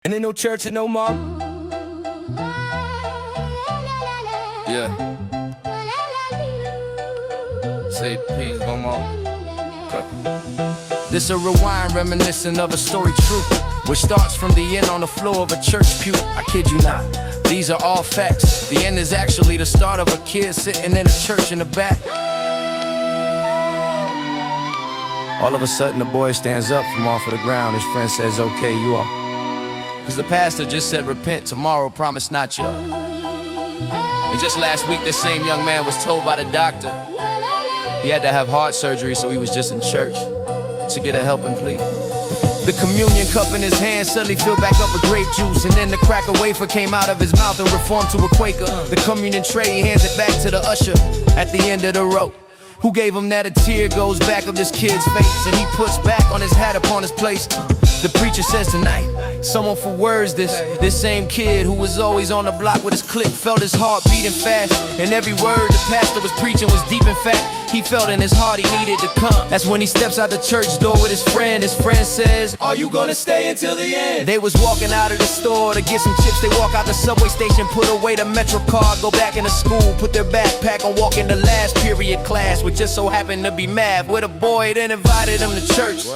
And ain't no church and no more. Yeah. Say peace, one more. This a rewind reminiscent of a story true, which starts from the end on the floor of a church pew. I kid you not, these are all facts. The end is actually the start of a kid sitting in a church in the back. All of a sudden the boy stands up from off of the ground. His friend says, okay, you are. Cause the pastor just said repent, tomorrow promise not you. And just last week this same young man was told by the doctor he had to have heart surgery, so he was just in church to get a helping plea. The communion cup in his hand suddenly filled back up with grape juice, and then the cracker wafer came out of his mouth and reformed to a Quaker. The communion tray, he hands it back to the usher at the end of the row, who gave him that. A tear goes back of this kid's face, and he puts back on his hat upon his place. The preacher says tonight, someone for words this same kid who was always on the block with his clique felt his heart beating fast, and every word the pastor was preaching was deep in fact. He felt in his heart he needed to come. That's when he steps out the church door with his friend. His friend says, are you gonna stay until the end? They was walking out of the store to get some chips. They walk out the subway station, put away the Metro card, go back into school, put their backpack on, walk in the last period class, which just so happened to be math, with a boy then invited him to church.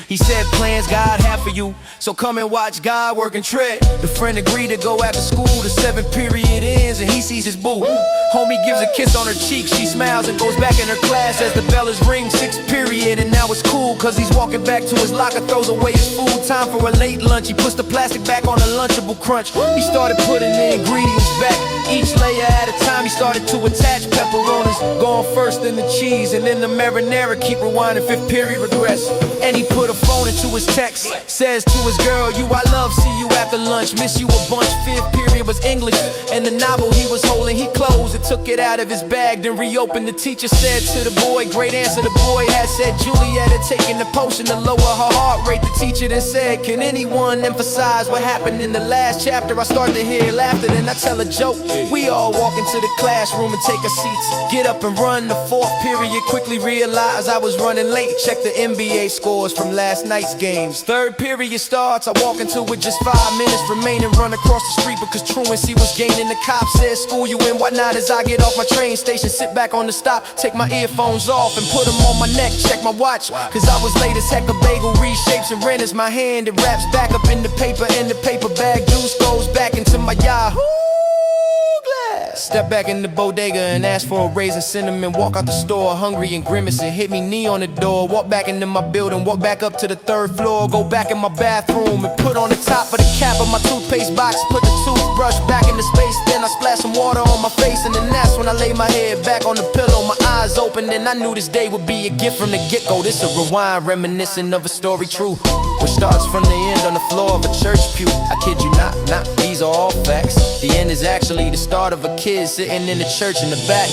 He said, plans God had for you, so come and watch God work and tread. The friend agreed to go after school. The 7th period ends and he sees his boo. Homie gives a kiss on her cheek, she smiles and goes back in her class as the bell is ring. 6th period and now it's cool, cause he's walking back to his locker, throws away his food. Time for a late lunch, he puts the plastic back on the Lunchable crunch. He started putting the ingredients back, each layer at a time. He started to attach pepperonis, going first in the cheese and then the marinara. Keep rewinding, 5th period regress, and he put a phone into his text, says to his girl, you I love, see you after lunch, miss you a bunch. 5th period was English, and the novel he was holding he closed and took it out of his bag, then reopened. The teacher said to the boy, great answer. The boy had said Juliet had taken the potion to lower her heart rate. The teacher then said, can anyone emphasize what happened in the last chapter? I start to hear laughter, then I tell a joke. We all walk into the classroom and take our seats, get up and run. The 4th period quickly realized I was running late, check the NBA scores from last night's games. 3rd period starts, I walk into it just 5 minutes remaining, run across the street because truancy was gaining. The cop said, school you in, why not? As I get off my train station, sit back on the stop, take my earphones off and put them on my neck, check my watch, cause I was late as heck. A bagel reshapes and renders my hand, it wraps back up in the paper, and the paper bag juice goes back into my Yahoo glass. Step back in the bodega and ask for a raisin cinnamon, walk out the store hungry and grimacing, hit me knee on the door, walk back into my building, walk back up to the 3rd floor, go back in my bathroom and put on the top of the cap of my toothpaste box, put the toothbrush back into space, then I splash some water on my face, and then that's when I lay my head back on the pillow, my eyes open, and I knew this day would be a gift from the get-go. This a rewind reminiscent of a story true, which starts from the end on the floor of a church pew. I kid you not, these are all facts. The end is actually the start of a kid sitting in the church in the back.